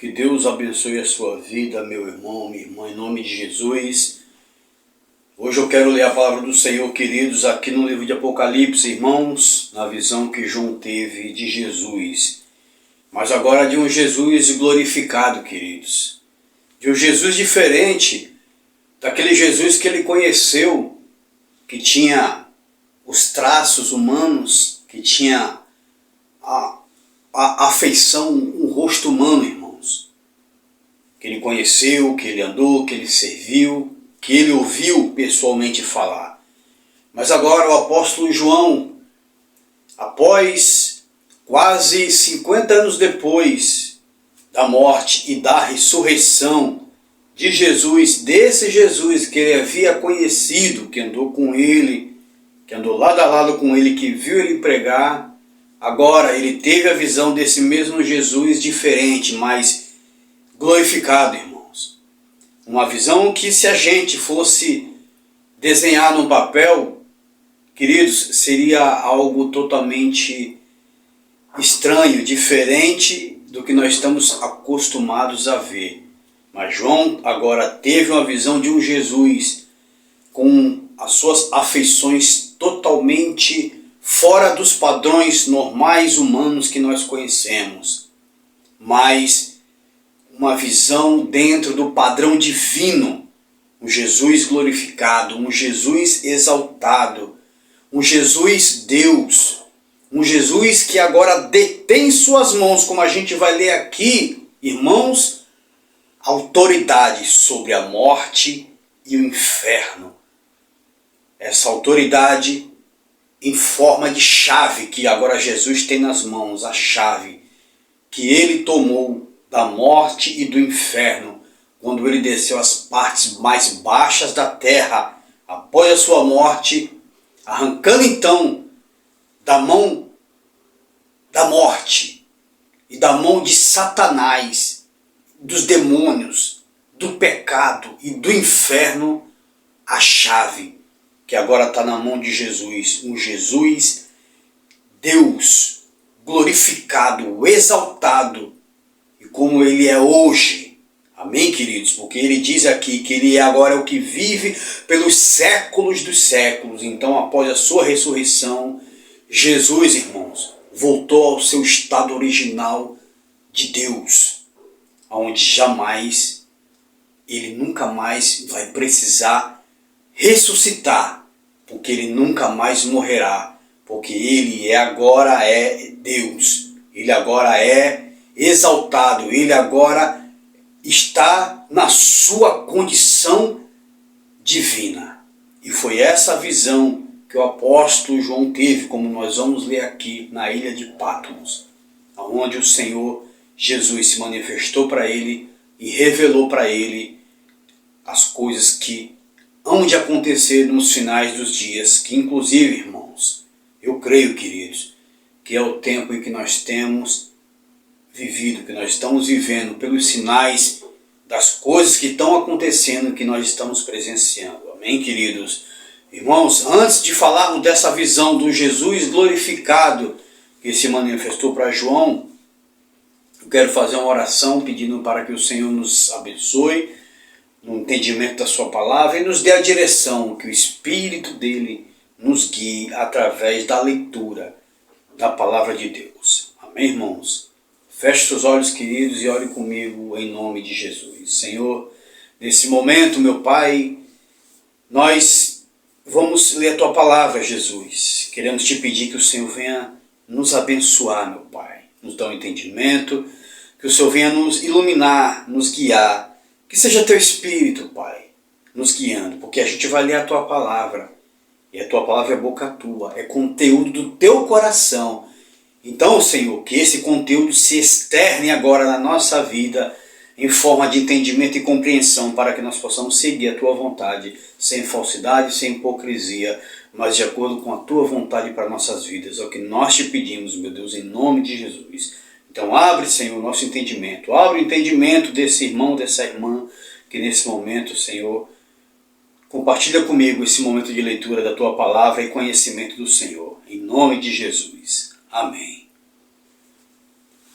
Que Deus abençoe a sua vida, meu irmão, minha irmã, em nome de Jesus. Hoje eu quero ler a palavra do Senhor, queridos, aqui no livro de Apocalipse, irmãos, na visão que João teve de Jesus. Mas agora de um Jesus glorificado, queridos. De um Jesus diferente daquele Jesus que ele conheceu, que tinha os traços humanos, que tinha a afeição, um rosto humano, irmãos. Que ele conheceu, que ele andou, que ele serviu, que ele ouviu pessoalmente falar. Mas agora o apóstolo João, após quase 50 anos depois da morte e da ressurreição de Jesus, desse Jesus que ele havia conhecido, que andou com ele, que andou lado a lado com ele, que viu ele pregar, agora ele teve a visão desse mesmo Jesus diferente, mas glorificado, irmãos. Uma visão que, se a gente fosse desenhar num papel, queridos, seria algo totalmente estranho, diferente do que nós estamos acostumados a ver. Mas João agora teve uma visão de um Jesus com as suas afeições totalmente fora dos padrões normais humanos que nós conhecemos, mas uma visão dentro do padrão divino, um Jesus glorificado, um Jesus exaltado, um Jesus Deus, um Jesus que agora detém em suas mãos, como a gente vai ler aqui, irmãos, autoridade sobre a morte e o inferno. Essa autoridade em forma de chave que agora Jesus tem nas mãos, a chave que ele tomou da morte e do inferno, quando ele desceu às partes mais baixas da terra, após a sua morte, arrancando então da mão da morte e da mão de Satanás, dos demônios, do pecado e do inferno, a chave que agora está na mão de Jesus, um Jesus Deus glorificado, exaltado, e como ele é hoje. Amém, queridos? Porque ele diz aqui que ele agora é o que vive pelos séculos dos séculos. Então, após a sua ressurreição, Jesus, irmãos, voltou ao seu estado original de Deus, onde jamais, ele nunca mais vai precisar ressuscitar, porque ele nunca mais morrerá, porque ele agora é Deus, ele agora é exaltado, ele agora está na sua condição divina. E foi essa visão que o apóstolo João teve, como nós vamos ler aqui na ilha de Patmos, onde o Senhor Jesus se manifestou para ele e revelou para ele as coisas que hão de acontecer nos finais dos dias, que inclusive, irmãos, eu creio, queridos, que é o tempo em que nós temos vivido, que nós estamos vivendo, pelos sinais das coisas que estão acontecendo, que nós estamos presenciando. Amém, queridos? Irmãos, antes de falarmos dessa visão do Jesus glorificado que se manifestou para João, eu quero fazer uma oração pedindo para que o Senhor nos abençoe no entendimento da sua palavra e nos dê a direção, que o Espírito dele nos guie através da leitura da palavra de Deus. Amém, irmãos? Feche seus olhos, queridos, e ore comigo em nome de Jesus. Senhor, nesse momento, meu Pai, nós vamos ler a Tua palavra, Jesus. Queremos te pedir que o Senhor venha nos abençoar, meu Pai. Nos dá um entendimento, que o Senhor venha nos iluminar, nos guiar. Que seja Teu Espírito, Pai, nos guiando, porque a gente vai ler a Tua palavra. E a Tua palavra é boca Tua, é conteúdo do Teu coração. Então, Senhor, que esse conteúdo se externe agora na nossa vida em forma de entendimento e compreensão, para que nós possamos seguir a Tua vontade, sem falsidade, sem hipocrisia, mas de acordo com a Tua vontade para nossas vidas. É o que nós te pedimos, meu Deus, em nome de Jesus. Então abre, Senhor, o nosso entendimento. Abre o entendimento desse irmão, dessa irmã, que nesse momento, Senhor, compartilha comigo esse momento de leitura da Tua palavra e conhecimento do Senhor. Em nome de Jesus. Amém.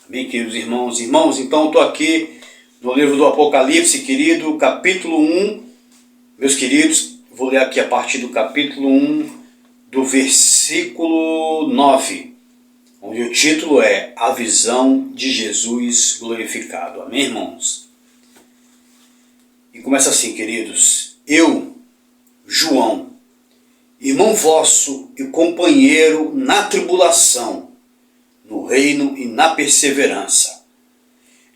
Amém, queridos irmãos? Irmãos, então estou aqui no livro do Apocalipse, querido, capítulo 1. Meus queridos, vou ler aqui a partir do capítulo 1, do versículo 9, onde o título é A Visão de Jesus Glorificado. Amém, irmãos? E começa assim, queridos. Eu, João, irmão vosso e companheiro na tribulação, no reino e na perseverança.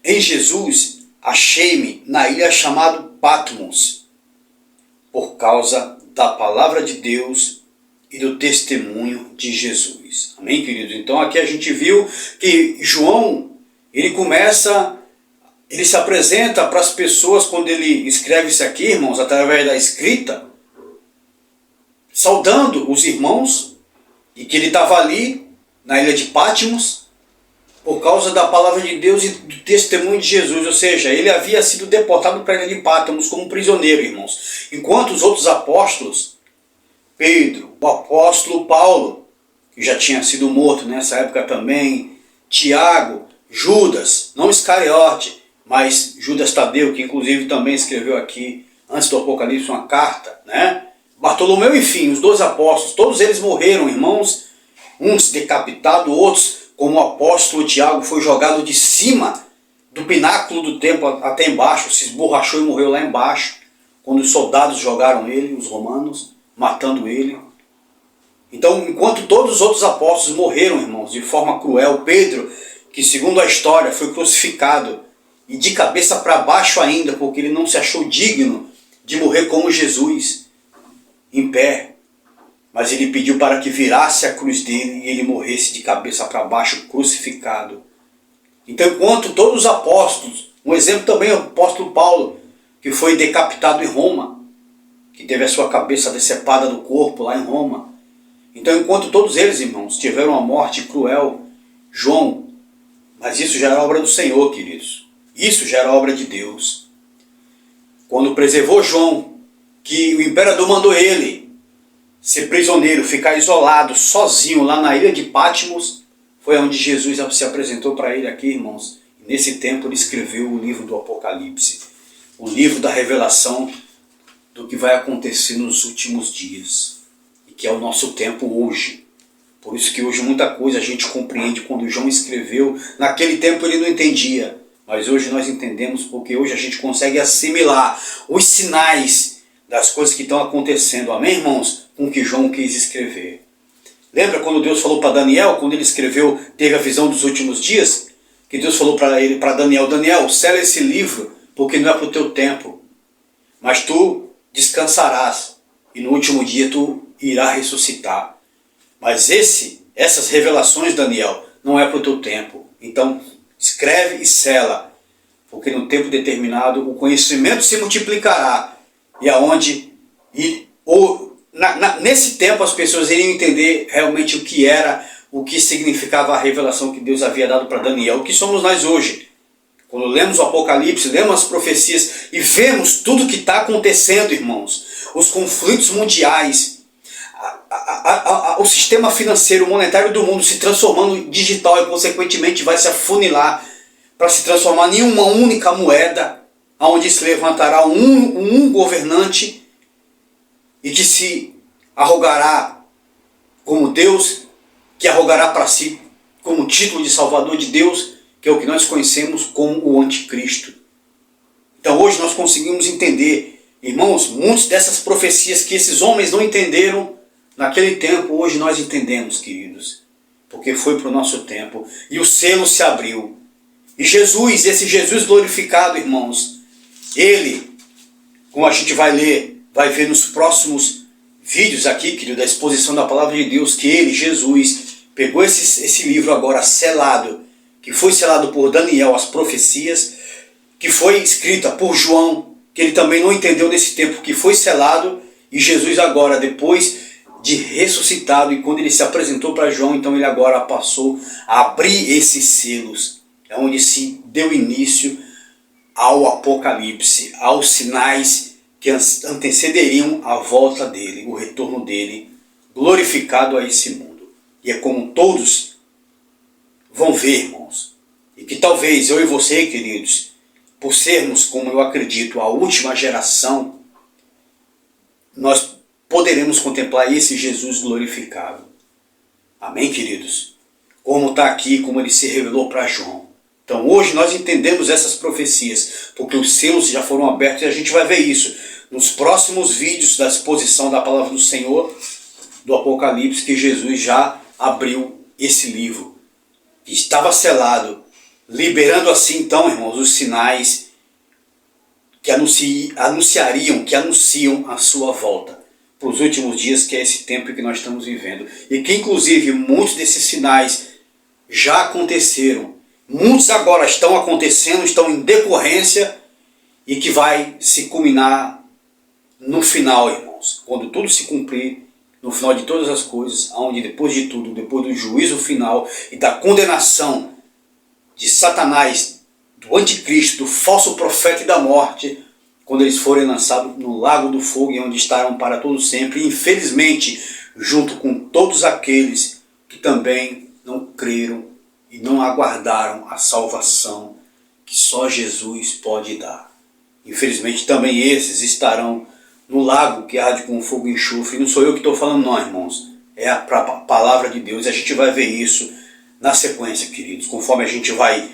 Em Jesus achei-me na ilha chamada Patmos, por causa da palavra de Deus e do testemunho de Jesus. Amém, queridos? Então aqui a gente viu que João, ele se apresenta para as pessoas quando ele escreve isso aqui, irmãos, através da escrita, saudando os irmãos, e que ele estava ali na ilha de Patmos por causa da palavra de Deus e do testemunho de Jesus. Ou seja, ele havia sido deportado para a ilha de Patmos como prisioneiro, irmãos. Enquanto os outros apóstolos, Pedro, o apóstolo Paulo, que já tinha sido morto nessa época também, Tiago, Judas, não Iscariote, mas Judas Tadeu, que inclusive também escreveu aqui, antes do Apocalipse, uma carta, né? Bartolomeu, enfim, os 12 apóstolos, todos eles morreram, irmãos, uns decapitados, outros, como o apóstolo Tiago, foi jogado de cima do pináculo do templo até embaixo, se esborrachou e morreu lá embaixo, quando os soldados jogaram ele, os romanos, matando ele. Então, enquanto todos os outros apóstolos morreram, irmãos, de forma cruel, Pedro, que segundo a história foi crucificado, e de cabeça para baixo ainda, porque ele não se achou digno de morrer como Jesus, em pé, mas ele pediu para que virasse a cruz dele e ele morresse de cabeça para baixo, crucificado. Então, enquanto todos os apóstolos, um exemplo também é o apóstolo Paulo, que foi decapitado em Roma, que teve a sua cabeça decepada do corpo lá em Roma. Então, enquanto todos eles, irmãos, tiveram uma morte cruel, João, mas isso já era obra do Senhor, queridos. Isso já era obra de Deus. Quando preservou João, que o imperador mandou ele ser prisioneiro, ficar isolado, sozinho lá na ilha de Patmos, foi onde Jesus se apresentou para ele aqui, irmãos. E nesse tempo ele escreveu o livro do Apocalipse, o livro da revelação do que vai acontecer nos últimos dias, e que é o nosso tempo hoje. Por isso que hoje muita coisa a gente compreende quando João escreveu. Naquele tempo ele não entendia, mas hoje nós entendemos, porque hoje a gente consegue assimilar os sinais das coisas que estão acontecendo. Amém, irmãos? Com o que João quis escrever. Lembra quando Deus falou para Daniel, quando ele escreveu, teve a visão dos últimos dias? Que Deus falou para Daniel, Daniel, sela esse livro, porque não é para o teu tempo. Mas tu descansarás, e no último dia tu irás ressuscitar. Mas essas revelações, Daniel, não é para o teu tempo. Então, escreve e sela, porque no tempo determinado o conhecimento se multiplicará, nesse tempo as pessoas iriam entender realmente o que significava a revelação que Deus havia dado para Daniel. O que somos nós hoje? Quando lemos o Apocalipse, lemos as profecias e vemos tudo o que está acontecendo, irmãos. Os conflitos mundiais, o sistema financeiro, monetário do mundo se transformando em digital e consequentemente vai se afunilar para se transformar em uma única moeda, onde se levantará um governante e que se arrogará como Deus, que arrogará para si como título de Salvador de Deus, que é o que nós conhecemos como o Anticristo. Então hoje nós conseguimos entender, irmãos, muitas dessas profecias que esses homens não entenderam naquele tempo, hoje nós entendemos, queridos, porque foi para o nosso tempo e o selo se abriu. E Jesus, esse Jesus glorificado, irmãos, ele, como a gente vai ver nos próximos vídeos aqui, querido, da exposição da palavra de Deus, que ele, Jesus, pegou esse livro agora selado, que foi selado por Daniel, as profecias, que foi escrita por João, que ele também não entendeu nesse tempo, que foi selado, e Jesus agora, depois de ressuscitado, e quando ele se apresentou para João, então ele agora passou a abrir esses selos, é onde se deu início ao Apocalipse, aos sinais que antecederiam a volta dele, o retorno dele, glorificado a esse mundo. E é como todos vão ver, irmãos, e que talvez eu e você, queridos, por sermos, como eu acredito, a última geração, nós poderemos contemplar esse Jesus glorificado. Amém, queridos? Como está aqui, como ele se revelou para João. Então hoje nós entendemos essas profecias, porque os selos já foram abertos e a gente vai ver isso nos próximos vídeos da exposição da palavra do Senhor, do Apocalipse, que Jesus já abriu esse livro, que estava selado, liberando assim então, irmãos, os sinais que anunciam a sua volta para os últimos dias, que é esse tempo que nós estamos vivendo. E que inclusive muitos desses sinais já aconteceram. Muitos agora estão acontecendo, estão em decorrência, e que vai se culminar no final, irmãos. Quando tudo se cumprir, no final de todas as coisas, onde depois de tudo, depois do juízo final e da condenação de Satanás, do anticristo, do falso profeta e da morte, quando eles forem lançados no lago do fogo, e onde estarão para todo sempre, infelizmente, junto com todos aqueles que também não creram e não aguardaram a salvação que só Jesus pode dar. Infelizmente também esses estarão no lago que arde com fogo e enxofre. E não sou eu que estou falando não, irmãos. É a palavra de Deus. E a gente vai ver isso na sequência, queridos. Conforme a gente vai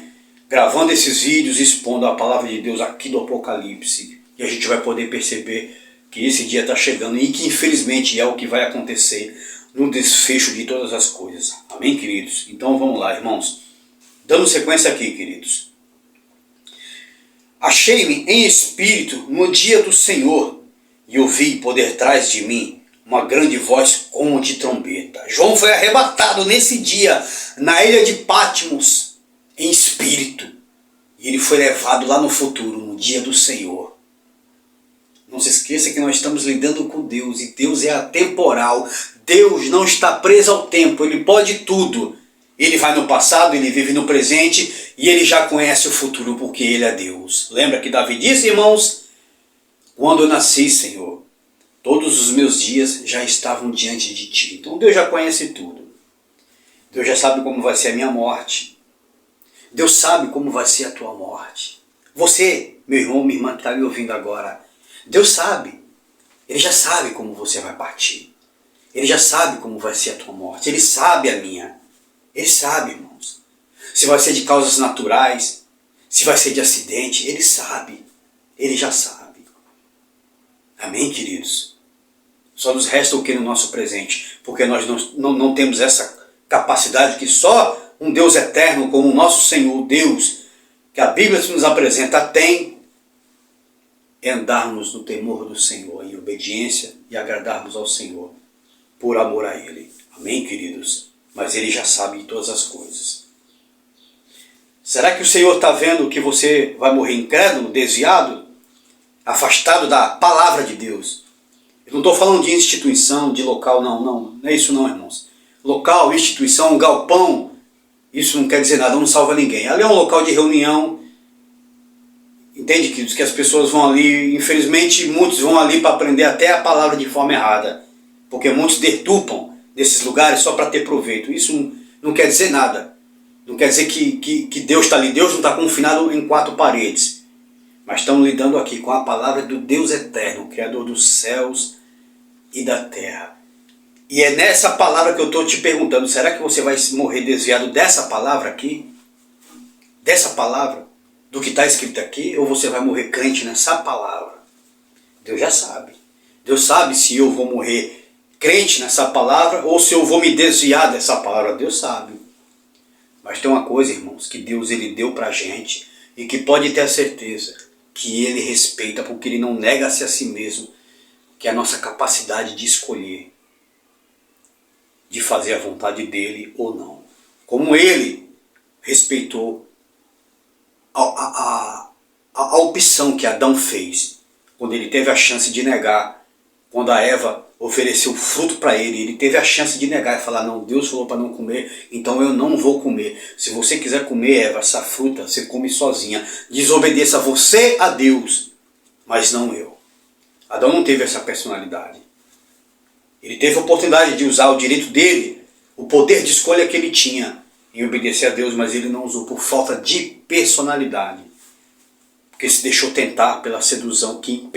gravando esses vídeos, expondo a palavra de Deus aqui do Apocalipse. E a gente vai poder perceber que esse dia está chegando e que infelizmente é o que vai acontecer no desfecho de todas as coisas. Amém, queridos? Então vamos lá, irmãos. Dando sequência aqui, queridos. Achei-me em espírito no dia do Senhor e ouvi por detrás de mim uma grande voz como de trombeta. João foi arrebatado nesse dia na ilha de Patmos em espírito. E ele foi levado lá no futuro, no dia do Senhor. Não se esqueça que nós estamos lidando com Deus e Deus é atemporal. Deus não está preso ao tempo, Ele pode tudo. Ele vai no passado, Ele vive no presente e Ele já conhece o futuro porque Ele é Deus. Lembra que Davi disse, irmãos? Quando eu nasci, Senhor, todos os meus dias já estavam diante de Ti. Então Deus já conhece tudo. Deus já sabe como vai ser a minha morte. Deus sabe como vai ser a tua morte. Você, meu irmão, minha irmã que está me ouvindo agora, Deus sabe. Ele já sabe como você vai partir. Ele já sabe como vai ser a tua morte. Ele sabe a minha. Ele sabe, irmãos. Se vai ser de causas naturais, se vai ser de acidente, Ele sabe. Ele já sabe. Amém, queridos? Só nos resta o que no nosso presente, porque nós não temos essa capacidade que só um Deus eterno, como o nosso Senhor, Deus, que a Bíblia nos apresenta, tem, é andarmos no temor do Senhor, em obediência e agradarmos ao Senhor, por amor a Ele. Amém, queridos? Mas Ele já sabe de todas as coisas. Será que o Senhor está vendo que você vai morrer incrédulo, desviado, afastado da palavra de Deus? Eu não estou falando de instituição, de local, não é isso não, irmãos. Local, instituição, galpão, isso não quer dizer nada, não salva ninguém. Ali é um local de reunião. Entende, queridos, que as pessoas vão ali, infelizmente muitos vão ali para aprender até a palavra de forma errada, porque muitos deturpam desses lugares só para ter proveito. Isso não quer dizer nada, não quer dizer que Deus está ali. Deus não está confinado em quatro paredes, mas estamos lidando aqui com a palavra do Deus eterno, Criador dos céus e da terra. E é nessa palavra que eu estou te perguntando, será que você vai morrer desviado dessa palavra aqui? Dessa palavra? Do que está escrito aqui, ou você vai morrer crente nessa palavra? Deus já sabe. Deus sabe se eu vou morrer crente nessa palavra ou se eu vou me desviar dessa palavra. Deus sabe. Mas tem uma coisa, irmãos, que Deus Ele deu para a gente e que pode ter a certeza que Ele respeita, porque Ele não nega-se a si mesmo, que é a nossa capacidade de escolher, de fazer a vontade dEle ou não. Como Ele respeitou a opção que Adão fez, quando ele teve a chance de negar, quando a Eva ofereceu fruto para ele teve a chance de negar e falar, não, Deus falou para não comer, então eu não vou comer. Se você quiser comer, Eva, essa fruta, você come sozinha. Desobedeça você a Deus, mas não eu. Adão não teve essa personalidade. Ele teve a oportunidade de usar o direito dele, o poder de escolha que ele tinha, em obedecer a Deus, mas ele não usou por falta de personalidade. Porque se deixou tentar pela sedução que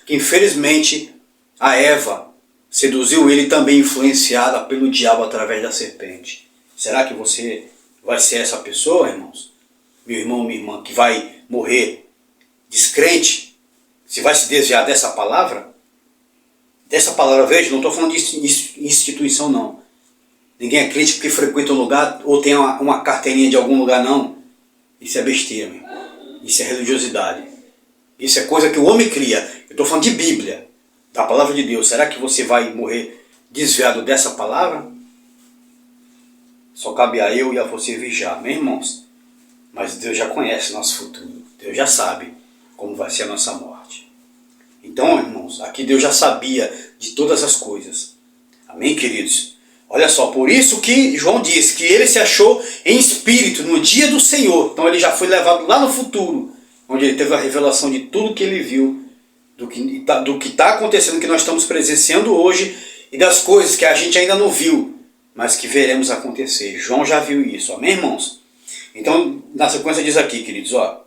infelizmente a Eva seduziu ele, também influenciada pelo diabo através da serpente. Será que você vai ser essa pessoa, irmãos? Meu irmão, minha irmã, que vai morrer descrente? Se vai se desviar dessa palavra? Dessa palavra, veja, não estou falando de instituição, não. Ninguém é crente porque frequenta um lugar ou tem uma carteirinha de algum lugar, não. Isso é besteira, meu irmão. Isso é religiosidade. Isso é coisa que o homem cria. Eu estou falando de Bíblia, da palavra de Deus. Será que você vai morrer desviado dessa palavra? Só cabe a eu e a você vigiar, meus irmãos. Mas Deus já conhece nosso futuro. Deus já sabe como vai ser a nossa morte. Então, irmãos, aqui Deus já sabia de todas as coisas. Amém, queridos? Olha só, por isso que João disse que ele se achou em espírito no dia do Senhor. Então ele já foi levado lá no futuro, onde ele teve a revelação de tudo que ele viu, do que está acontecendo, que nós estamos presenciando hoje, e das coisas que a gente ainda não viu, mas que veremos acontecer. João já viu isso, amém, irmãos? Então, na sequência diz aqui, queridos, ó,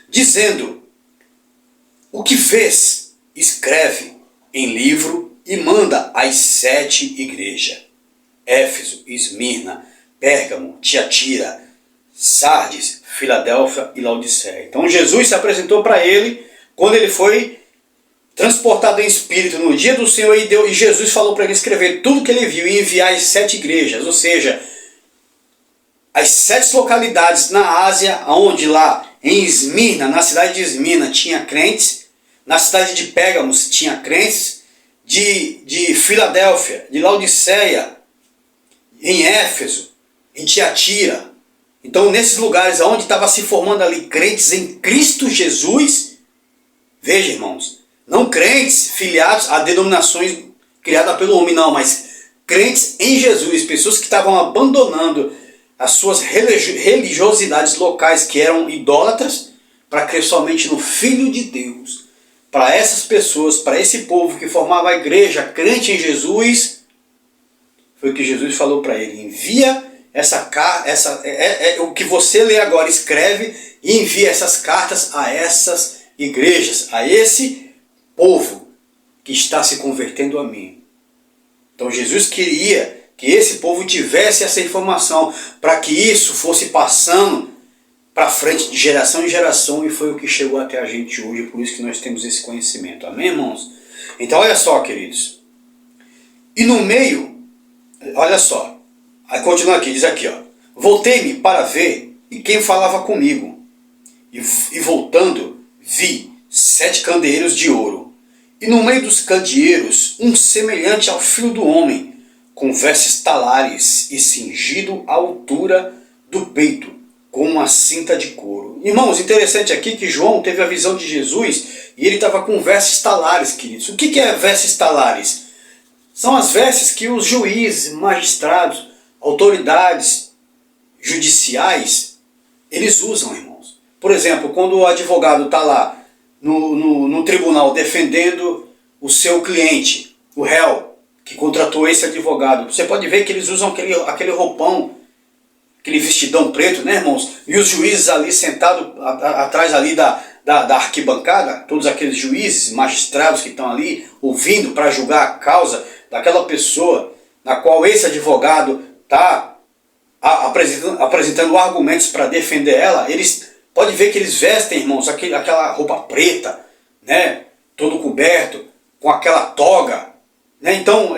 dizendo: o que vês, escreve em livro e manda às 7 igrejas: Éfeso, Esmirna, Pérgamo, Tiatira, Sardes, Filadélfia e Laodiceia. Então Jesus se apresentou para ele quando ele foi transportado em espírito no dia do Senhor, e Jesus falou para ele escrever tudo que ele viu e enviar às 7 igrejas, ou seja, as 7 localidades na Ásia, onde lá em Esmirna, na cidade de Esmirna, tinha crentes, na cidade de Pérgamo tinha crentes, de Filadélfia, de Laodiceia, em Éfeso, em Tiatira. Então, nesses lugares onde estava se formando ali crentes em Cristo Jesus, veja, irmãos, não crentes filiados a denominações criadas pelo homem, não, mas crentes em Jesus, pessoas que estavam abandonando as suas religiosidades locais, que eram idólatras, para crer somente no Filho de Deus. Para essas pessoas, para esse povo que formava a igreja crente em Jesus, foi o que Jesus falou para ele: envia o que você lê agora, escreve e envia essas cartas a essas igrejas, a esse povo que está se convertendo a mim. Então Jesus queria que esse povo tivesse essa informação, para que isso fosse passando para frente de geração em geração, e foi o que chegou até a gente hoje, por isso que nós temos esse conhecimento. Amém, irmãos? Então olha só, queridos. E no meio, olha só, aí continua aqui, diz aqui, ó: voltei-me para ver e quem falava comigo. E voltando, vi 7 candeeiros de ouro, e no meio dos candeeiros um semelhante ao Filho do Homem, com vestes talares e cingido à altura do peito, com uma cinta de couro. Irmãos, interessante aqui que João teve a visão de Jesus e ele estava com vestes talares, queridos. O que é vestes talares? São as vestes que os juízes, magistrados, autoridades judiciais, eles usam, irmãos. Por exemplo, quando o advogado está lá no tribunal defendendo o seu cliente, o réu, que contratou esse advogado, você pode ver que eles usam aquele roupão, aquele vestidão preto, né, irmãos? E os juízes ali sentados atrás ali da arquibancada, todos aqueles juízes, magistrados que estão ali ouvindo para julgar a causa daquela pessoa na qual esse advogado está apresentando argumentos para defender ela. Eles podem ver que eles vestem, irmãos, aquela roupa preta, né, todo coberto, com aquela toga, né? Então,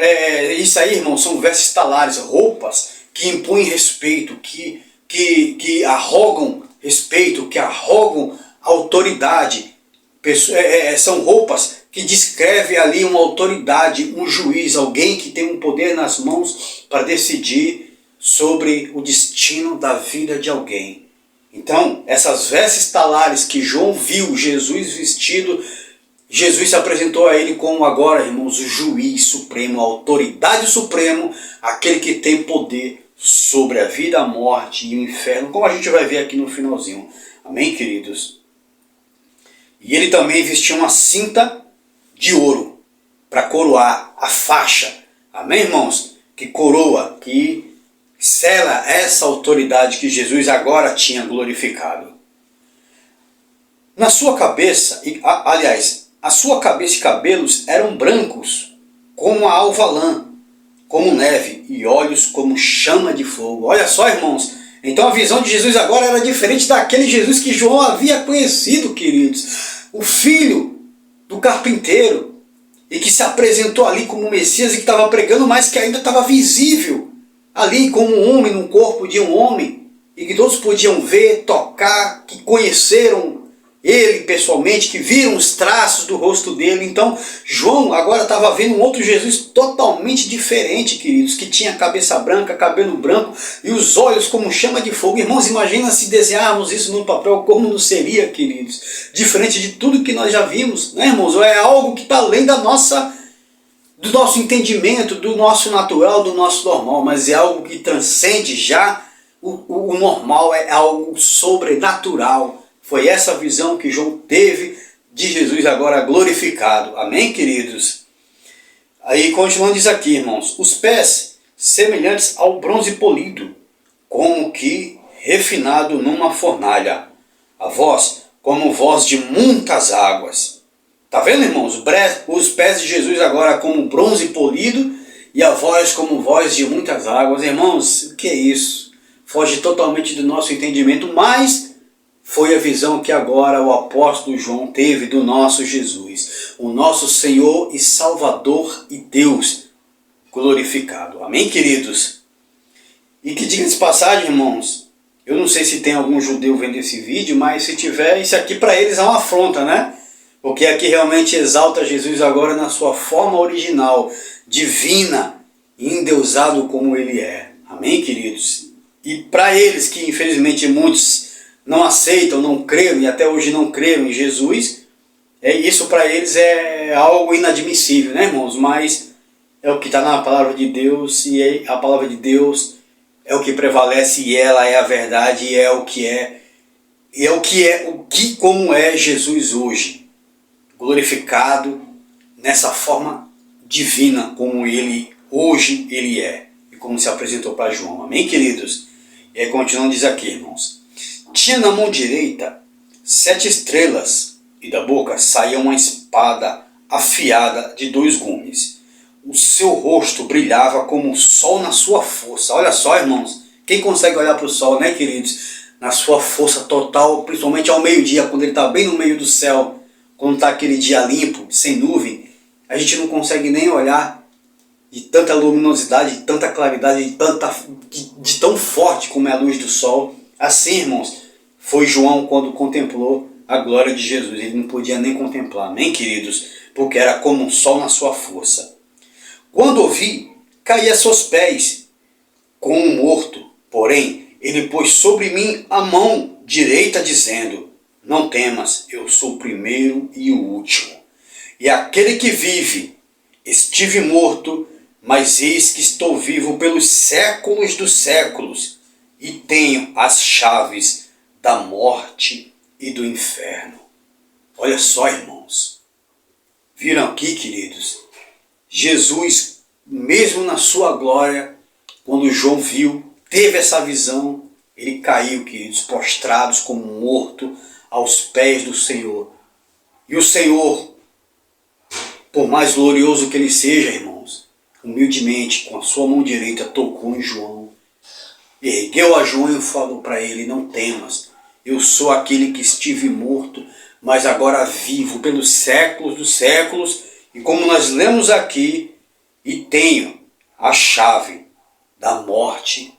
isso aí, irmãos, são vestes talares, roupas que impõem respeito, que arrogam respeito, que arrogam autoridade. São roupas que descrevem ali uma autoridade, um juiz, alguém que tem um poder nas mãos para decidir sobre o destino da vida de alguém. Então, essas vestes talares que João viu Jesus vestido, Jesus se apresentou a ele como agora, irmãos, o juiz supremo, a autoridade supremo, aquele que tem poder sobre a vida, a morte e o inferno, como a gente vai ver aqui no finalzinho. Amém, queridos? E ele também vestia uma cinta de ouro para coroar a faixa. Amém, irmãos? Que coroa, que sela essa autoridade que Jesus agora tinha glorificado. Na sua cabeça, aliás, a sua cabeça e cabelos eram brancos, como a alva lã, como neve, e olhos como chama de fogo. Olha só, irmãos, então a visão de Jesus agora era diferente daquele Jesus que João havia conhecido, queridos. O filho do carpinteiro, e que se apresentou ali como Messias e que estava pregando, mas que ainda estava visível ali como um homem, no corpo de um homem, e que todos podiam ver, tocar, que conheceram ele pessoalmente, que viram os traços do rosto dele. Então João agora estava vendo um outro Jesus totalmente diferente, queridos, que tinha cabeça branca, cabelo branco e os olhos como chama de fogo. Irmãos, imagina se desenharmos isso num papel, como não seria, queridos? Diferente de tudo que nós já vimos, né, irmãos? É algo que está além do nosso entendimento, do nosso natural, do nosso normal, mas é algo que transcende já o normal, é algo sobrenatural. Foi essa visão que João teve de Jesus agora glorificado. Amém, queridos? Aí continuando diz aqui, irmãos, os pés semelhantes ao bronze polido, como que refinado numa fornalha. A voz como voz de muitas águas. Tá vendo, irmãos? Os pés de Jesus agora como bronze polido e a voz como voz de muitas águas. Irmãos, o que é isso? Foge totalmente do nosso entendimento, mas foi a visão que agora o apóstolo João teve do nosso Jesus, o nosso Senhor e Salvador e Deus glorificado. Amém, queridos? E que diga de passagem, irmãos, eu não sei se tem algum judeu vendo esse vídeo, mas se tiver, isso aqui para eles é uma afronta, né? Porque aqui realmente exalta Jesus agora na sua forma original, divina, endeusado como ele é. Amém, queridos? E para eles que infelizmente muitos não aceitam, não creram e até hoje não creram em Jesus, isso para eles é algo inadmissível, né, irmãos? Mas é o que está na palavra de Deus, e a palavra de Deus é o que prevalece, e ela é a verdade, e é o que é, como é Jesus hoje, glorificado nessa forma divina como ele hoje ele é, e como se apresentou para João. Amém, queridos? E aí continuando diz aqui, irmãos, tinha na mão direita 7 estrelas, e da boca saía uma espada afiada de 2 gumes. O seu rosto brilhava como o sol na sua força. Olha só, irmãos, quem consegue olhar para o sol, né, queridos? Na sua força total, principalmente ao meio-dia, quando ele está bem no meio do céu, quando está aquele dia limpo, sem nuvem, a gente não consegue nem olhar de tanta luminosidade, de tanta claridade, de tão forte como é a luz do sol. Assim, irmãos, foi João quando contemplou a glória de Jesus. Ele não podia nem contemplar, amém, queridos? Porque era como um sol na sua força. Quando ouvi, caí a seus pés, como um morto. Porém, ele pôs sobre mim a mão direita, dizendo, não temas, eu sou o primeiro e o último. E aquele que vive, estive morto, mas eis que estou vivo pelos séculos dos séculos, e tenho as chaves da morte e do inferno. Olha só, irmãos. Viram aqui, queridos? Jesus, mesmo na sua glória, quando João viu, teve essa visão, ele caiu, queridos, prostrados como morto aos pés do Senhor. E o Senhor, por mais glorioso que ele seja, irmãos, humildemente, com a sua mão direita, tocou em João, ergueu a João e falou para ele, não temas, eu sou aquele que estive morto, mas agora vivo pelos séculos dos séculos, e como nós lemos aqui, e tenho a chave da morte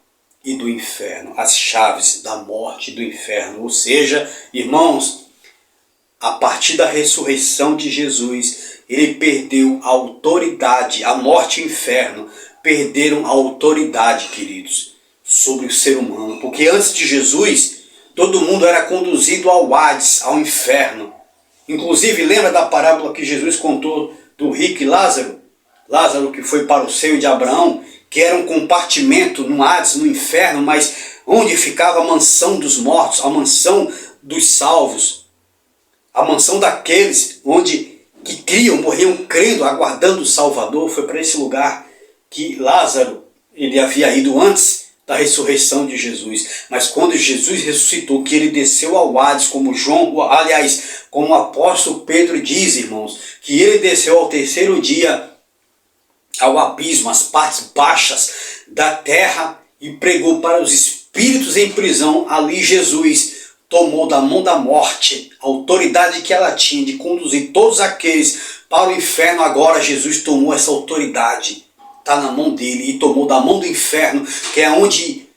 e do inferno, as chaves da morte e do inferno. Ou seja, irmãos, a partir da ressurreição de Jesus, ele perdeu a autoridade, a morte e o inferno perderam a autoridade, queridos, sobre o ser humano. Porque antes de Jesus, todo mundo era conduzido ao Hades, ao inferno. Inclusive, lembra da parábola que Jesus contou do rico e Lázaro? Lázaro que foi para o seio de Abraão, que era um compartimento no Hades, no inferno, mas onde ficava a mansão dos mortos, a mansão dos salvos, a mansão daqueles que criam, morriam crendo, aguardando o Salvador. Foi para esse lugar que Lázaro ele havia ido antes da ressurreição de Jesus. Mas quando Jesus ressuscitou, que ele desceu ao Hades, como como o apóstolo Pedro diz, irmãos, que ele desceu ao terceiro dia ao abismo, às partes baixas da terra, e pregou para os espíritos em prisão. Ali Jesus tomou da mão da morte a autoridade que ela tinha de conduzir todos aqueles para o inferno. Agora Jesus tomou essa autoridade, está na mão dele, e tomou da mão do inferno, que é onde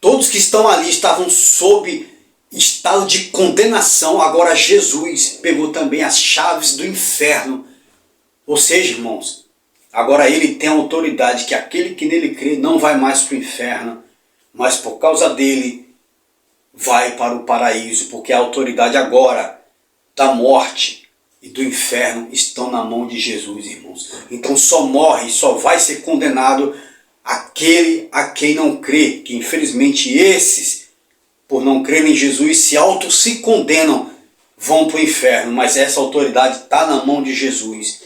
todos que estão ali estavam sob estado de condenação. Agora Jesus pegou também as chaves do inferno. Ou seja, irmãos, agora ele tem a autoridade que aquele que nele crê não vai mais para o inferno, mas por causa dele vai para o paraíso, porque a autoridade agora da morte e do inferno estão na mão de Jesus, irmãos. Então só morre, só vai ser condenado aquele a quem não crê, que infelizmente esses, por não crerem em Jesus, se condenam, vão para o inferno. Mas essa autoridade está na mão de Jesus,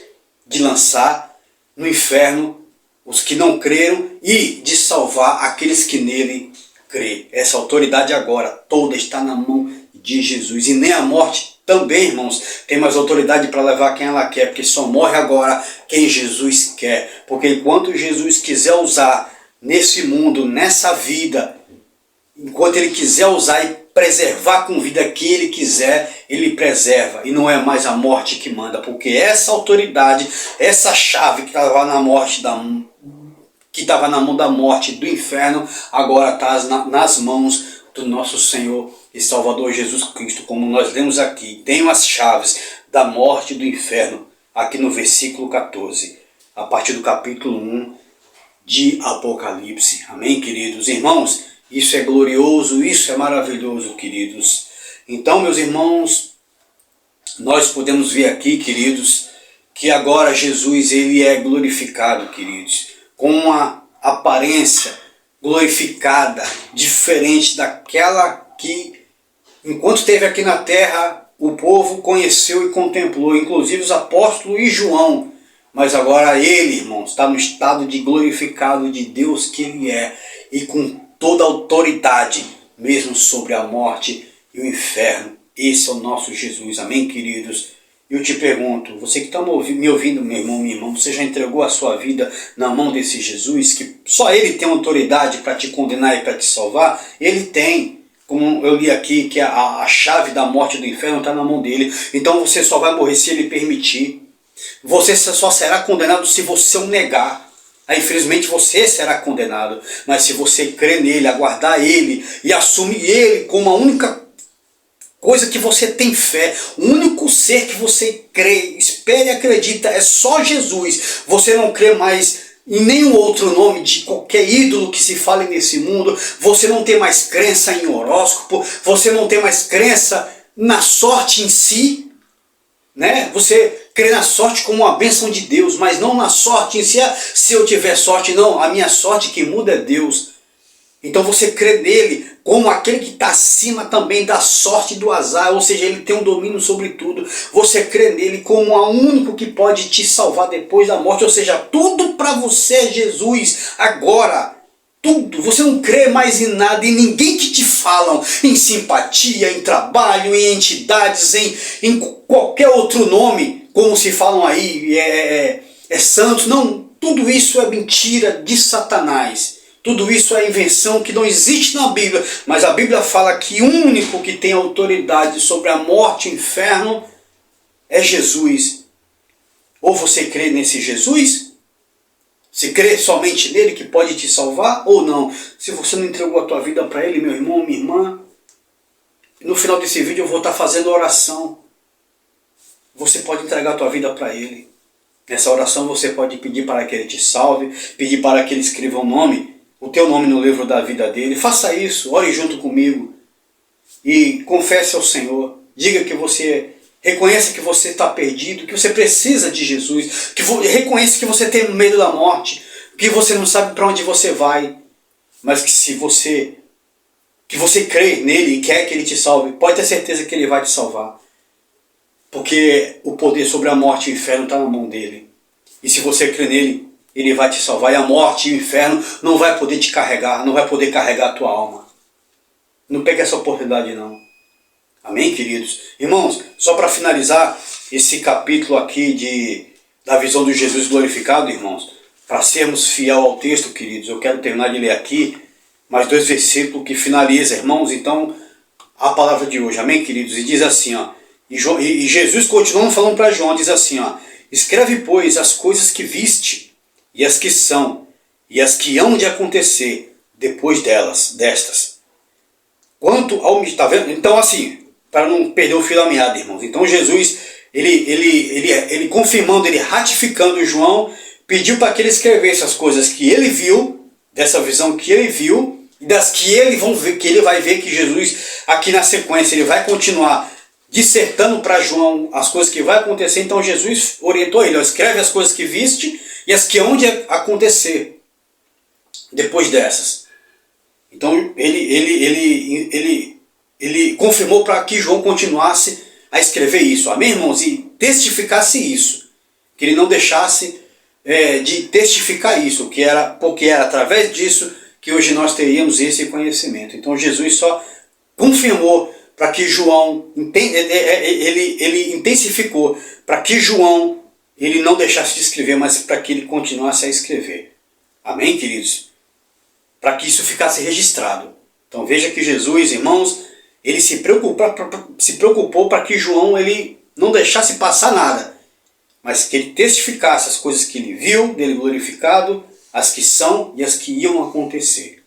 de lançar no inferno os que não creram e de salvar aqueles que nele crê. Essa autoridade agora toda está na mão de Jesus. E nem a morte também, irmãos, tem mais autoridade para levar quem ela quer, porque só morre agora quem Jesus quer. Porque enquanto Jesus quiser usar nesse mundo, nessa vida, enquanto ele quiser usar e preservar com vida que ele quiser, ele preserva. E não é mais a morte que manda, porque essa autoridade, essa chave que estava na mão da morte, do inferno, agora está nas mãos do nosso Senhor e Salvador Jesus Cristo. Como nós lemos aqui, tenho as chaves da morte e do inferno, aqui no versículo 14, a partir do capítulo 1 de Apocalipse. Amém, queridos irmãos? Isso é glorioso, isso é maravilhoso, queridos. Então, meus irmãos, nós podemos ver aqui, queridos, que agora Jesus ele é glorificado, queridos, com uma aparência glorificada, diferente daquela que, enquanto esteve aqui na terra, o povo conheceu e contemplou, inclusive os apóstolos e João. Mas agora ele, irmãos, está no estado de glorificado de Deus que ele é, e com toda a autoridade, mesmo sobre a morte e o inferno. Esse é o nosso Jesus. Amém, queridos? Eu te pergunto, você que está me ouvindo, meu irmão, minha irmã, você já entregou a sua vida na mão desse Jesus, que só ele tem autoridade para te condenar e para te salvar? Ele tem. Como eu li aqui, que a chave da morte e do inferno está na mão dele. Então você só vai morrer se ele permitir. Você só será condenado se você o negar. Aí, infelizmente você será condenado. Mas se você crer nele, aguardar ele e assumir ele como a única coisa que você tem fé, o único ser que você crê, espera e acredita, é só Jesus. Você não crê mais em nenhum outro nome de qualquer ídolo que se fale nesse mundo. Você não tem mais crença em horóscopo. Você não tem mais crença na sorte em si, né? Você crê na sorte como uma bênção de Deus, mas não na sorte em si. Se eu tiver sorte, não, a minha sorte que muda é Deus. Então você crê nele como aquele que está acima também da sorte e do azar, ou seja, ele tem um domínio sobre tudo. Você crê nele como o único que pode te salvar depois da morte, ou seja, tudo para você é Jesus agora. Tudo, você não crê mais em nada, em ninguém que te falam em simpatia, em trabalho, em entidades, em qualquer outro nome, como se falam aí, é santos. Não, tudo isso é mentira de Satanás. Tudo isso é invenção que não existe na Bíblia. Mas a Bíblia fala que o único que tem autoridade sobre a morte e o inferno é Jesus. Ou você crê nesse Jesus? Você crê somente nele que pode te salvar ou não? Se você não entregou a tua vida para ele, meu irmão, minha irmã, no final desse vídeo eu vou estar fazendo oração. Você pode entregar a tua vida para ele. Nessa oração você pode pedir para que ele te salve, pedir para que ele escreva o teu nome no livro da vida dele. Faça isso, ore junto comigo e confesse ao Senhor. Diga que você reconheça que você está perdido, que você precisa de Jesus, reconheça que você tem medo da morte, que você não sabe para onde você vai, mas que se você crê nele e quer que ele te salve, pode ter certeza que ele vai te salvar, porque o poder sobre a morte e o inferno está na mão dele. E se você crê nele, Ele vai te salvar, e a morte e o inferno não vai poder te carregar, não vai poder carregar a tua alma. Não pegue essa oportunidade não. Amém, queridos? Irmãos, só para finalizar esse capítulo aqui da visão de Jesus glorificado, irmãos, para sermos fiel ao texto, queridos, eu quero terminar de ler aqui mais 2 versículos que finaliza, irmãos, então, a palavra de hoje. Amém, queridos? E diz assim, ó, e Jesus continuando falando para João, diz assim, ó, escreve, pois, as coisas que viste, e as que são, e as que hão de acontecer depois destas. Quanto ao... Tá vendo? Então, assim, para não perder o fio da meada, irmãos. Então, Jesus, ele confirmando, ele ratificando João, pediu para que ele escrevesse as coisas que ele viu, dessa visão que ele viu, e das que ele vai ver que Jesus, aqui na sequência, ele vai continuar dissertando para João as coisas que vai acontecer. Então Jesus orientou ele, ó, escreve as coisas que viste e as que hão de acontecer depois dessas. Então ele confirmou para que João continuasse a escrever isso, amém, irmãos? E testificasse isso, que ele não deixasse de testificar isso, porque era através disso que hoje nós teríamos esse conhecimento. Então Jesus só confirmou para que João, ele intensificou, para que João ele não deixasse de escrever, mas para que ele continuasse a escrever. Amém, queridos? Para que isso ficasse registrado. Então veja que Jesus, irmãos, ele se preocupou para que João ele não deixasse passar nada, mas que ele testificasse as coisas que ele viu, dele glorificado, as que são e as que iam acontecer.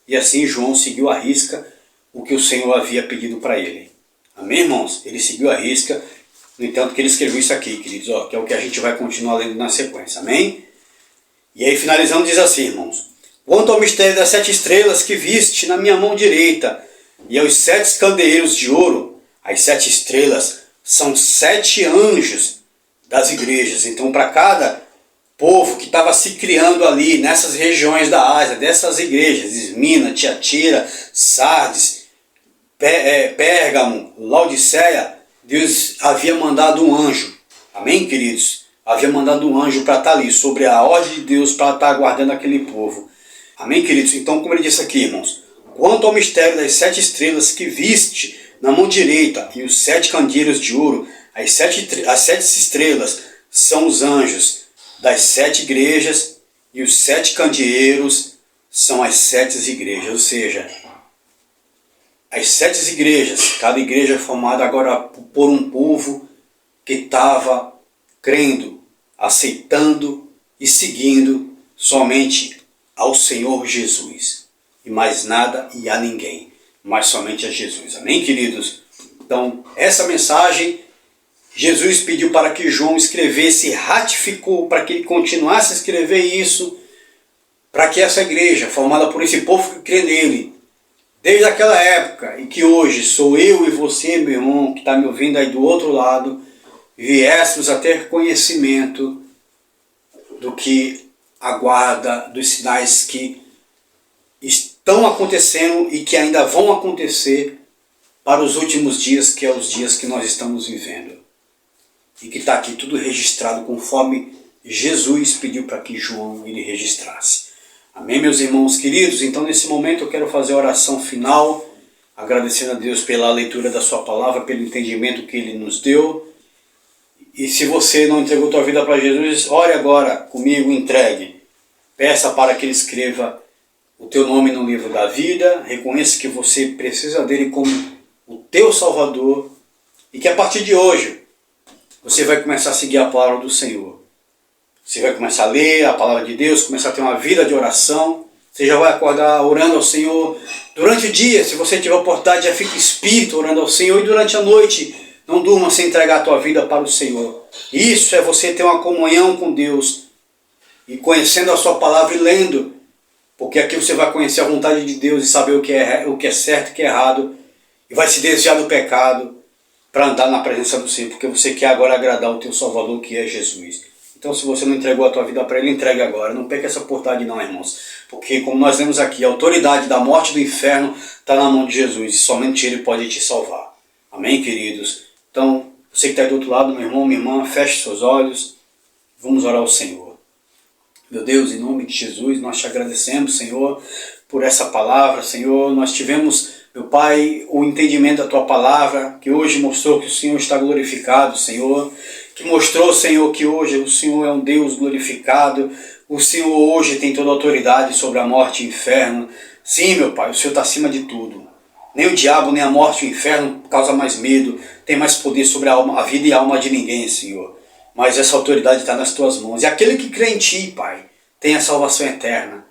E assim João seguiu à risca o que o Senhor havia pedido para ele. Amém, irmãos? Ele seguiu à risca, no entanto que ele escreveu isso aqui, queridos, ó, que é o que a gente vai continuar lendo na sequência. Amém? E aí finalizando diz assim, irmãos, quanto ao mistério das 7 estrelas que viste na minha mão direita e aos 7 candeeiros de ouro, as 7 estrelas são 7 anjos das igrejas. Então para cada povo que estava se criando ali nessas regiões da Ásia, dessas igrejas, Esmina, Tiatira, Sardes, Pérgamo, Laodiceia, Deus havia mandado um anjo. Amém, queridos? Havia mandado um anjo para estar ali, sobre a ordem de Deus, para estar guardando aquele povo. Amém, queridos? Então, como ele disse aqui, irmãos, quanto ao mistério das 7 estrelas que viste na mão direita e os 7 candeeiros de ouro, as 7 estrelas são os anjos das 7 igrejas e os 7 candeeiros são as 7 igrejas, ou seja, as 7 igrejas, cada igreja é formada agora por um povo que estava crendo, aceitando e seguindo somente ao Senhor Jesus. E mais nada e a ninguém, mas somente a Jesus. Amém, queridos? Então, essa mensagem, Jesus pediu para que João escrevesse, ratificou para que ele continuasse a escrever isso, para que essa igreja, formada por esse povo que crê nele, desde aquela época, e que hoje sou eu e você, meu irmão, que está me ouvindo aí do outro lado, viéssemos a ter conhecimento do que aguarda, dos sinais que estão acontecendo e que ainda vão acontecer para os últimos dias, que é os dias que nós estamos vivendo. E que está aqui tudo registrado conforme Jesus pediu para que João ele registrasse. Amém, meus irmãos queridos? Então nesse momento eu quero fazer a oração final, agradecendo a Deus pela leitura da sua palavra, pelo entendimento que Ele nos deu. E se você não entregou tua vida para Jesus, ore agora comigo, entregue. Peça para que Ele escreva o teu nome no livro da vida, reconheça que você precisa dele como o teu Salvador e que a partir de hoje você vai começar a seguir a palavra do Senhor. Você vai começar a ler a palavra de Deus, começar a ter uma vida de oração. Você já vai acordar orando ao Senhor. Durante o dia, se você tiver oportunidade, já fique espírito orando ao Senhor. E durante a noite, não durma sem entregar a tua vida para o Senhor. Isso é você ter uma comunhão com Deus. E conhecendo a sua palavra e lendo. Porque aqui você vai conhecer a vontade de Deus e saber o que é certo e o que é errado. E vai se desviar do pecado para andar na presença do Senhor. Porque você quer agora agradar o teu Salvador, que é Jesus. Então, se você não entregou a tua vida para Ele, entregue agora. Não perca essa oportunidade não, irmãos. Porque, como nós lemos aqui, a autoridade da morte e do inferno está na mão de Jesus. E somente Ele pode te salvar. Amém, queridos? Então, você que está aí do outro lado, meu irmão, minha irmã, feche seus olhos. Vamos orar ao Senhor. Meu Deus, em nome de Jesus, nós te agradecemos, Senhor, por essa palavra, Senhor. Nós tivemos, meu Pai, o entendimento da Tua palavra, que hoje mostrou que o Senhor está glorificado, Senhor. Que mostrou, Senhor, que hoje o Senhor é um Deus glorificado. O Senhor hoje tem toda a autoridade sobre a morte e o inferno. Sim, meu Pai, o Senhor está acima de tudo. Nem o diabo, nem a morte e o inferno causa mais medo, tem mais poder sobre a vida e a alma de ninguém, Senhor. Mas essa autoridade está nas Tuas mãos. E aquele que crê em Ti, Pai, tem a salvação eterna.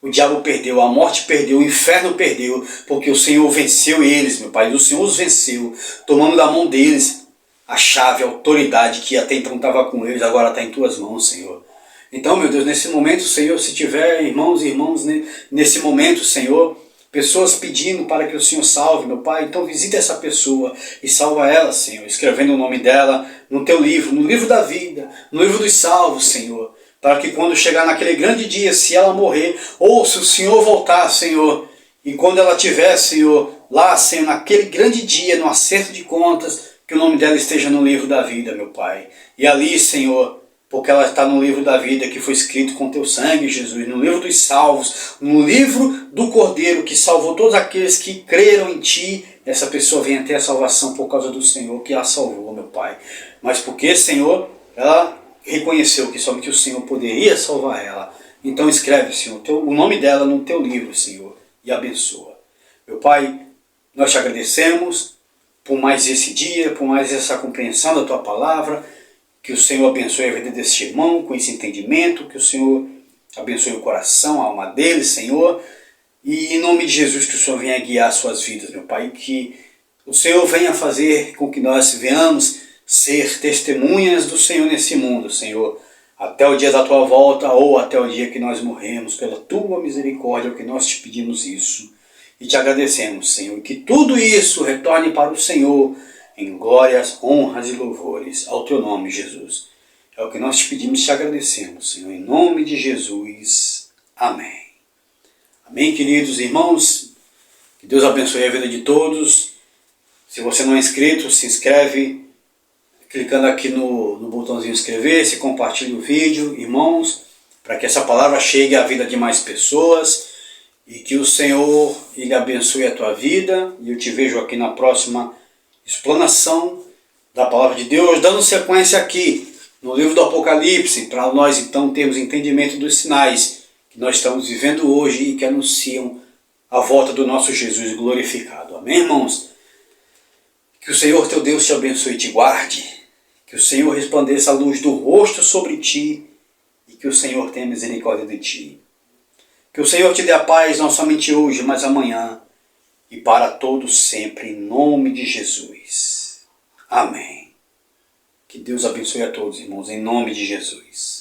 O diabo perdeu, a morte perdeu, o inferno perdeu, porque o Senhor venceu eles, meu Pai. O Senhor os venceu, tomando da mão deles a chave, a autoridade que até então estava com eles, agora está em Tuas mãos, Senhor. Então, meu Deus, nesse momento, Senhor, se tiver irmãos e irmãs nesse momento, Senhor, pessoas pedindo para que o Senhor salve, meu Pai, então visita essa pessoa e salva ela, Senhor, escrevendo o nome dela no Teu livro, no livro da vida, no livro dos salvos, Senhor, para que quando chegar naquele grande dia, se ela morrer, ou se o Senhor voltar, Senhor, e quando ela estiver, Senhor, lá, Senhor, naquele grande dia, no acerto de contas, que o nome dela esteja no livro da vida, meu Pai. E ali, Senhor, porque ela está no livro da vida que foi escrito com Teu sangue, Jesus, no livro dos salvos, no livro do Cordeiro que salvou todos aqueles que creram em Ti, essa pessoa vem até a salvação por causa do Senhor que a salvou, meu Pai. Mas porque, Senhor, ela reconheceu que somente o Senhor poderia salvar ela. Então escreve, Senhor, o nome dela no Teu livro, Senhor, e abençoa. Meu Pai, nós Te agradecemos por mais esse dia, por mais essa compreensão da Tua palavra. Que o Senhor abençoe a vida desse irmão com esse entendimento, que o Senhor abençoe o coração, a alma dele, Senhor. E em nome de Jesus que o Senhor venha guiar suas vidas, meu Pai. Que o Senhor venha fazer com que nós venhamos ser testemunhas do Senhor nesse mundo, Senhor. Até o dia da Tua volta ou até o dia que nós morremos, pela Tua misericórdia, que nós Te pedimos isso. E Te agradecemos, Senhor. Que tudo isso retorne para o Senhor, em glórias, honras e louvores ao Teu nome, Jesus. É o que nós Te pedimos e Te agradecemos, Senhor, em nome de Jesus. Amém. Amém, queridos irmãos. Que Deus abençoe a vida de todos. Se você não é inscrito, se inscreve, clicando aqui no botãozinho inscrever-se, compartilhe o vídeo, irmãos, para que essa palavra chegue à vida de mais pessoas e que o Senhor Ele abençoe a tua vida. E eu te vejo aqui na próxima explanação da palavra de Deus, dando sequência aqui no livro do Apocalipse, para nós então termos entendimento dos sinais que nós estamos vivendo hoje e que anunciam a volta do nosso Jesus glorificado. Amém, irmãos? Que o Senhor teu Deus te abençoe e te guarde, que o Senhor resplandeça a luz do rosto sobre ti e que o Senhor tenha misericórdia de ti. Que o Senhor te dê a paz não somente hoje, mas amanhã, e para todos sempre, em nome de Jesus. Amém. Que Deus abençoe a todos, irmãos, em nome de Jesus.